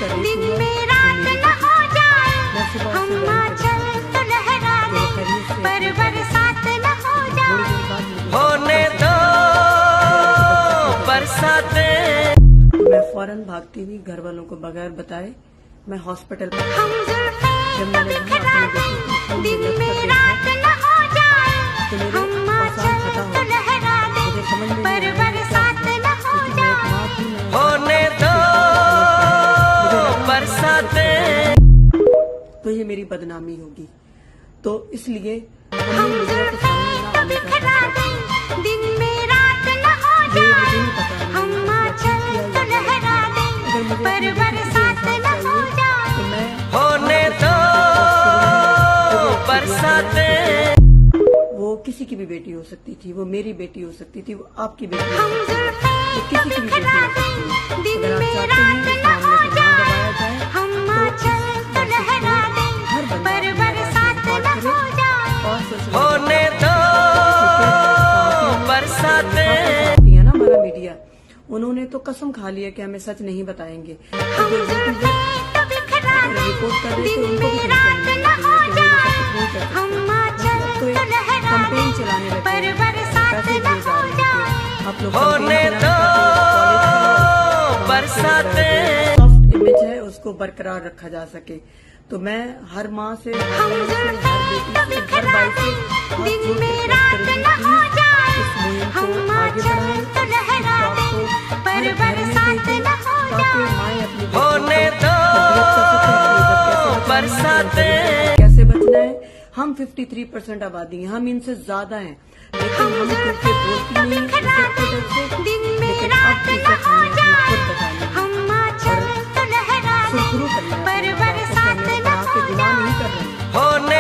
कर रही दिन थी में रात न हो जाए, मैं सुबह हम से आंचल तो लहरा दें, पर बरसात न हो जाए। होने दो बरसातें। मैं फौरन भागती हुई घर वालों को बगैर बताए मैं हॉस्पिटल पर हम जुल्फें तो बिखरा दें, दिन में रात न हो जाए, हम आंचल तो लहरा दें, पर बरसात न हो जाए। होने दो बरसातें। तो ये मेरी बदनामी होगी, तो इसलिए हम हमने मीडिया के सामने ना जुल्फें तो आने का बिखरा फैसला किया। दें, दिन में रात न हो ये मुझे जाए, नहीं पता हम मैंने आंचल तो लहरा दें, अगर मुझे पर अपनी बरसात न हो जाए। तो मैं होने दो बरसातें। वो किसी की भी बेटी हो सकती थी, वो मेरी बेटी हो सकती थी, वो आपकी बेटी हो हम सकती थी, जुल्फें वो तो किसी की भी बेटी बिखरा हो सकती है। दें, दिन अगर आप में चाहते हैं रात इस न हो मामले को ना दबाया जाए, जाए हम तो आंचल तो लहरा दें, हर बंदा पर अपनी बरसात आवाज़ न रिकॉर्ड हो करे जाए। और सोशल होने दो बरसातें। है ना हमारा मीडिया, उन्होंने तो कसम खा लिया कि हमें सच नहीं बताएंगे। हम जुल्फें तो बिखरा दें, रिपोर्ट कर रहे थे दिन उनको भी में रात न हो जाए, हम आंचल तो लहरा कंपेन दें, चलाने लगे, पर बरसात पैसे न दिए जा हो रहे जाए। थे। आप लोग होने दो बरसातें। सॉफ्ट इमेज है उसको बरकरार रखा जा सके, तो मैं हर माँ से, हर हम बहन से, हर जुल्फें तो बेटी से, हर बिखरा भाई से दें, हाथ दिन जोड़ में के रात करेंगे न हो कि जाए, इस मुहिम हम को आगे आंचल बढ़ाएं, तो लहरा इस बात को दें, पर हर घर में बरसात भेजें, न हो ताकि जाए। माएँ अपनी होने दो बरसातें। कैसे बचना है। हम 53% आबादी हैं, हम इनसे ज्यादा हैं, लेकिन हम क्योंकि बोलती नहीं इज्जत के डर से, दिन में लेकिन रात अब न इज्जत हो हमें अपनी जाए, खुद बतानी है। हम आंचल तो लहरा दें, सुरखरू करना है पर अपने आप को, बरसात हमें न बना के हो गुनाह जाए। नहीं कर रहे हैं। होने